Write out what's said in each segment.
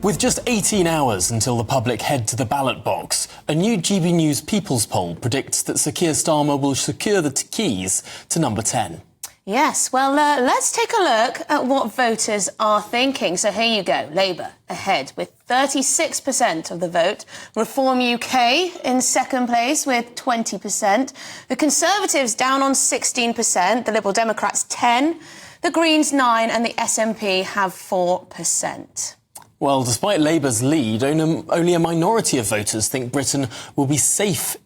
With just 18 hours until the public head to the ballot box, a new GBNews People's poll predicts that Sir Keir Starmer will secure the keys to number 10. Yes, well, let's take a look at what voters are thinking. So here you go. Labour ahead with 36% of the vote. Reform UK in second place with 20%. The Conservatives down on 16%. The Liberal Democrats 10%. The Greens 9% and the SNP have 4%. Well, despite Labour's lead, only a minority of voters think Britain will be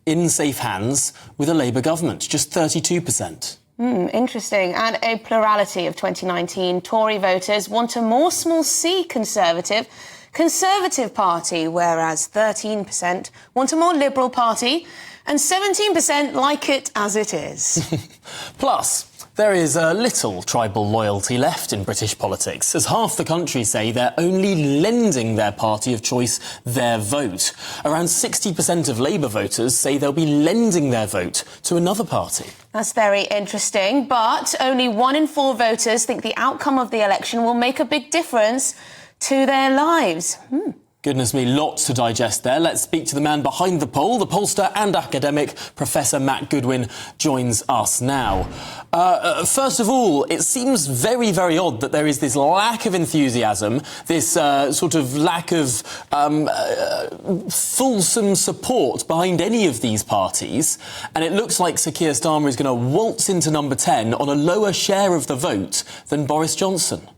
in safe hands with a Labour government, just 32%. Interesting. And a plurality of 2019 Tory voters want a more small c Conservative Party, whereas 13% want a more Liberal Party and 17% like it as it is. Plus, there is little tribal loyalty left in British politics, as half the country say they're only lending their party of choice their vote. Around 60% of Labour voters say they'll be lending their vote to another party. That's very interesting, but only 1 in 4 voters think the outcome of the election will make a big difference to their lives. Goodness me, lots to digest there. Let's speak to the man behind the poll. The pollster and academic, Professor Matt Goodwin, joins us now. First of all, it seems very, very odd that there is this lack of enthusiasm, this sort of lack of fulsome support behind any of these parties. And it looks like Sir Keir Starmer is going to waltz into number 10 on a lower share of the vote than Boris Johnson.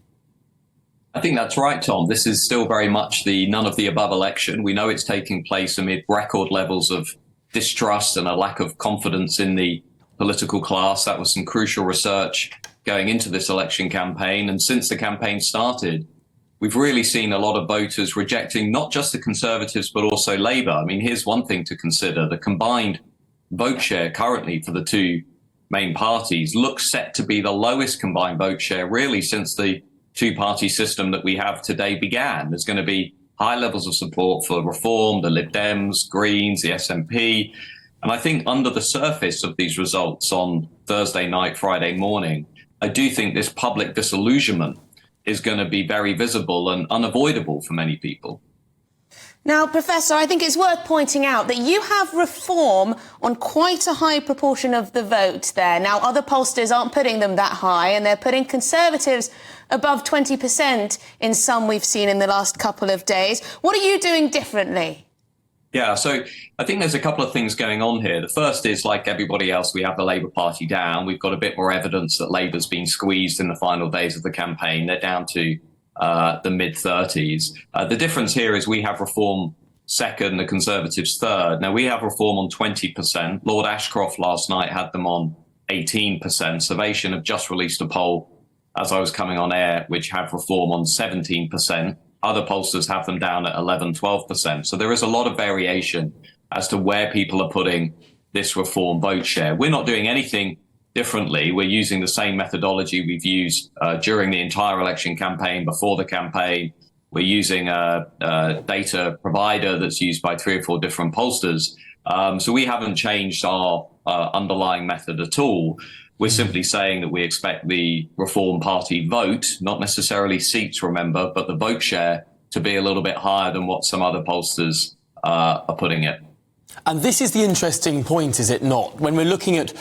I think that's right, Tom. This is still very much the none of the above election. We know it's taking place amid record levels of distrust and a lack of confidence in the political class. That was some crucial research going into this election campaign. And since the campaign started, we've really seen a lot of voters rejecting not just the Conservatives, but also Labour. I mean, here's one thing to consider. The combined vote share currently for the two main parties looks set to be the lowest combined vote share really since the two-party system that we have today began. There's going to be high levels of support for Reform, the Lib Dems, Greens, the SNP. And I think under the surface of these results on Thursday night, Friday morning, I do think this public disillusionment is going to be very visible and unavoidable for many people. Now, Professor, I think it's worth pointing out that you have Reform on quite a high proportion of the vote there. Now, other pollsters aren't putting them that high, and they're putting Conservatives above 20% in some we've seen in the last couple of days. What are you doing differently? Yeah, so I think there's a couple of things going on here. The first is, like everybody else, we have the Labour Party down. We've got a bit more evidence that Labour's been squeezed in the final days of the campaign. They're down to the mid-30s. The difference here is we have Reform second, the Conservatives third. Now, we have Reform on 20%. Lord Ashcroft last night had them on 18%. Survation have just released a poll as I was coming on air, which have Reform on 17%. Other pollsters have them down at 11, 12%. So there is a lot of variation as to where people are putting this Reform vote share. We're not doing anything differently. We're using the same methodology we've used during the entire election campaign, before the campaign. We're using a data provider that's used by 3 or 4 different pollsters. So we haven't changed our underlying method at all. We're simply saying that we expect the Reform Party vote, not necessarily seats, remember, but the vote share to be a little bit higher than what some other pollsters are putting it. And this is the interesting point, is it not? When we're looking at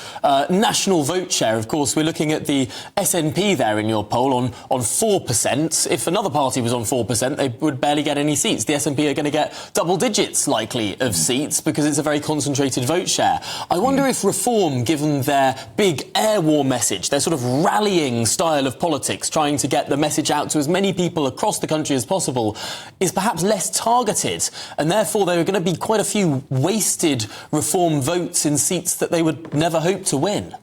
national vote share, of course, we're looking at the SNP there in your poll on 4%. If another party was on 4%, they would barely get any seats. The SNP are going to get double digits, likely, of seats because it's a very concentrated vote share. I wonder if Reform, given their big air war message, their sort of rallying style of politics, trying to get the message out to as many people across the country as possible, is perhaps less targeted. And therefore, there are going to be quite a few wasted Reform votes in seats that they would never hope to win.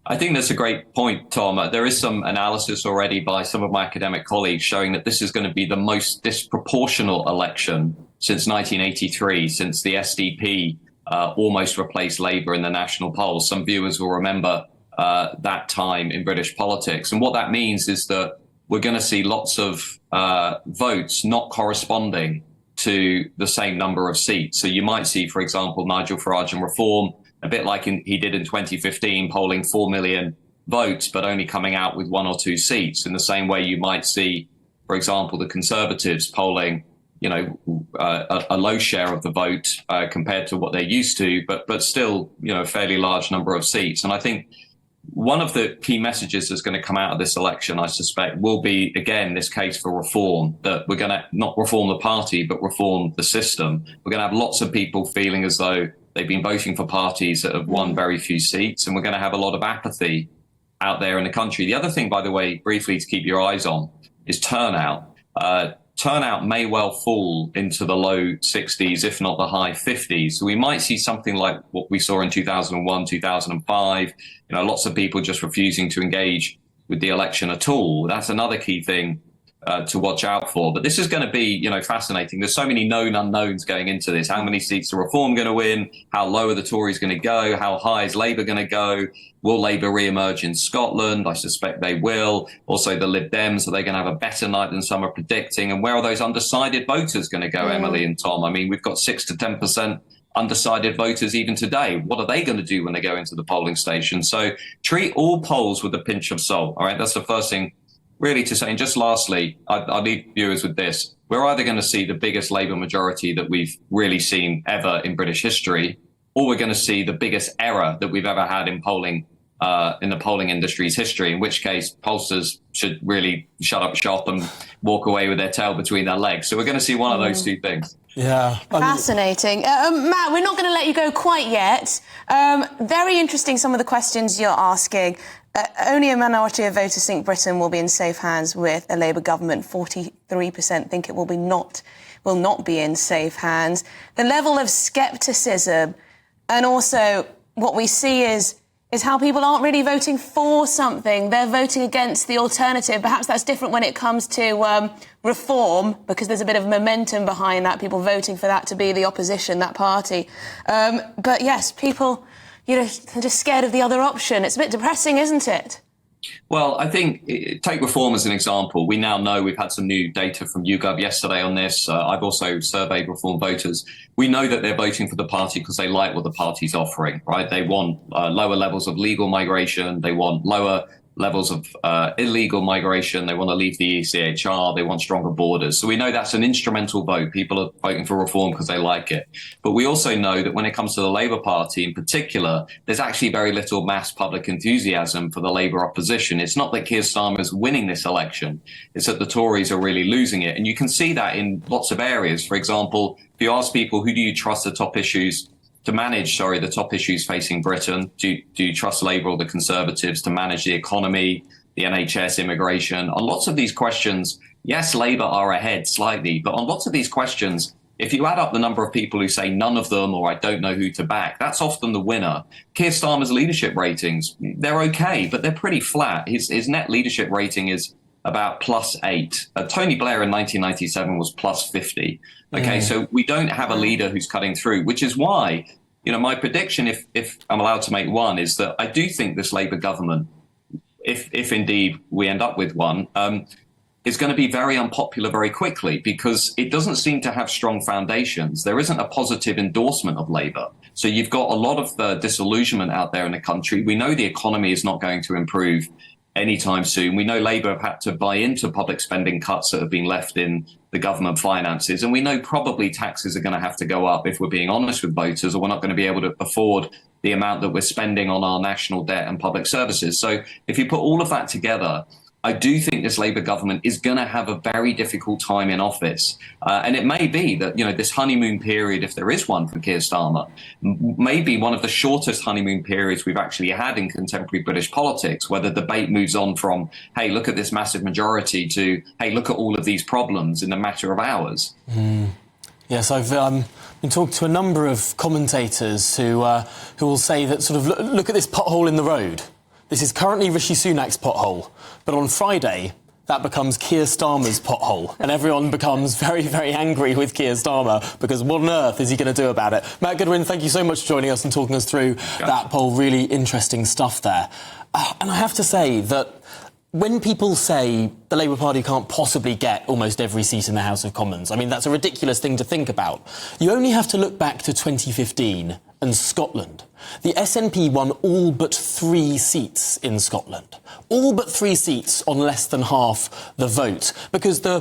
I think that's a great point, Tom. There is some analysis already by some of my academic colleagues showing that this is going to be the most disproportional election since 1983, since the SDP almost replaced Labour in the national polls. Some viewers will remember that time in British politics. And what that means is that we're going to see lots of votes not corresponding to the same number of seats. So you might see, for example, Nigel Farage and Reform, a bit like he did in 2015, polling 4 million votes, but only coming out with 1 or 2 seats. In the same way you might see, for example, the Conservatives polling a low share of the vote compared to what they're used to, but still, a fairly large number of seats. And I think one of the key messages that's going to come out of this election, I suspect, will be, again, this case for reform, that we're going to not reform the party, but reform the system. We're going to have lots of people feeling as though they've been voting for parties that have won very few seats, and we're going to have a lot of apathy out there in the country. The other thing, by the way, briefly to keep your eyes on, is turnout. Turnout may well fall into the low 60s, if not the high 50s. So we might see something like what we saw in 2001, 2005, lots of people just refusing to engage with the election at all. That's another key thing to watch out for. But this is going to be, fascinating. There's so many known unknowns going into this. How many seats are Reform going to win? How low are the Tories going to go? How high is Labour going to go? Will Labour re-emerge in Scotland? I suspect they will. Also, the Lib Dems, are they going to have a better night than some are predicting? And where are those undecided voters going to go, Emily and Tom? I mean, we've got 6 to 10% undecided voters even today. What are they going to do when they go into the polling station? So treat all polls with a pinch of salt. All right, that's the first thing really to say. And just lastly, I'll leave viewers with this. We're either going to see the biggest Labour majority that we've really seen ever in British history, or we're going to see the biggest error that we've ever had in polling, in the polling industry's history, in which case pollsters should really shut up shop and walk away with their tail between their legs. So we're going to see one of those two things. Yeah. Fascinating. Matt, we're not going to let you go quite yet. Very interesting, some of the questions you're asking. Only a minority of voters think Britain will be in safe hands with a Labour government. 43% think it will not be in safe hands. The level of scepticism, and also what we see is how people aren't really voting for something. They're voting against the alternative. Perhaps that's different when it comes to reform, because there's a bit of momentum behind that, people voting for that to be the opposition, that party. But yes, people, they're just scared of the other option. It's a bit depressing, isn't it? Well, I think, take reform as an example. We now know, we've had some new data from YouGov yesterday on this. I've also surveyed reform voters. We know that they're voting for the party because they like what the party's offering, right? They want lower levels of legal migration. They want lower levels of illegal migration. They want to leave the ECHR. They want stronger borders. So we know that's an instrumental vote. People are voting for reform because they like it. But we also know that when it comes to the Labour Party in particular, there's actually very little mass public enthusiasm for the Labour opposition. It's not that Keir Starmer is winning this election. It's that the Tories are really losing it. And you can see that in lots of areas. For example, if you ask people, who do you trust the top issues facing Britain? Do you trust Labour or the Conservatives to manage the economy, the NHS, immigration? On lots of these questions, yes, Labour are ahead slightly, but on lots of these questions, if you add up the number of people who say none of them or I don't know who to back, that's often the winner. Keir Starmer's leadership ratings, they're okay, but they're pretty flat. His net leadership rating is about +8. Tony Blair in 1997 was +50. Okay, so we don't have a leader who's cutting through, which is why, my prediction, if I'm allowed to make one, is that I do think this Labour government, if indeed we end up with one, is going to be very unpopular very quickly, because it doesn't seem to have strong foundations. There isn't a positive endorsement of Labour. So you've got a lot of disillusionment out there in the country. We know the economy is not going to improve anytime soon. We know Labour have had to buy into public spending cuts that have been left in the government finances. And we know probably taxes are going to have to go up, if we're being honest with voters, or we're not going to be able to afford the amount that we're spending on our national debt and public services. So if you put all of that together, I do think this Labour government is going to have a very difficult time in office. And it may be that, this honeymoon period, if there is one for Keir Starmer, may be one of the shortest honeymoon periods we've actually had in contemporary British politics, where the debate moves on from, hey, look at this massive majority, to, hey, look at all of these problems in a matter of hours. Yes, I've been talking to a number of commentators who will say that sort of look at this pothole in the road. This is currently Rishi Sunak's pothole, but on Friday, that becomes Keir Starmer's pothole, and everyone becomes very, very angry with Keir Starmer, because what on earth is he going to do about it? Matt Goodwin, thank you so much for joining us and talking us through that poll. Really interesting stuff there. And I have to say that when people say the Labour Party can't possibly get almost every seat in the House of Commons, I mean, that's a ridiculous thing to think about. You only have to look back to 2015 and Scotland. The SNP won all but 3 seats in Scotland. All but 3 seats on less than half the vote, because the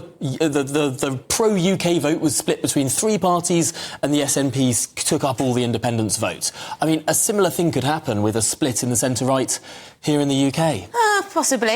pro-UK vote was split between 3 parties and the SNP took up all the independents' votes. I mean, a similar thing could happen with a split in the centre-right here in the UK. Possibly.